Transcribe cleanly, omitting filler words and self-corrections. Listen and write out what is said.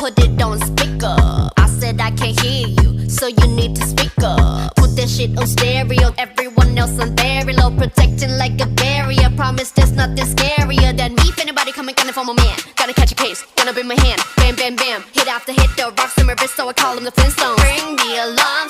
put it on speaker. I said I can't hear you, so you need to speak up. Put that shit on stereo, everyone else on very low, protecting like a barrier. Promise there's nothing scarier than me. If anybody coming gunning for my man, gotta catch a case, gonna be my hand. Bam, bam, bam, hit after hit, the rocks in my wrist, so I call him the Flintstones. Bring the alarm.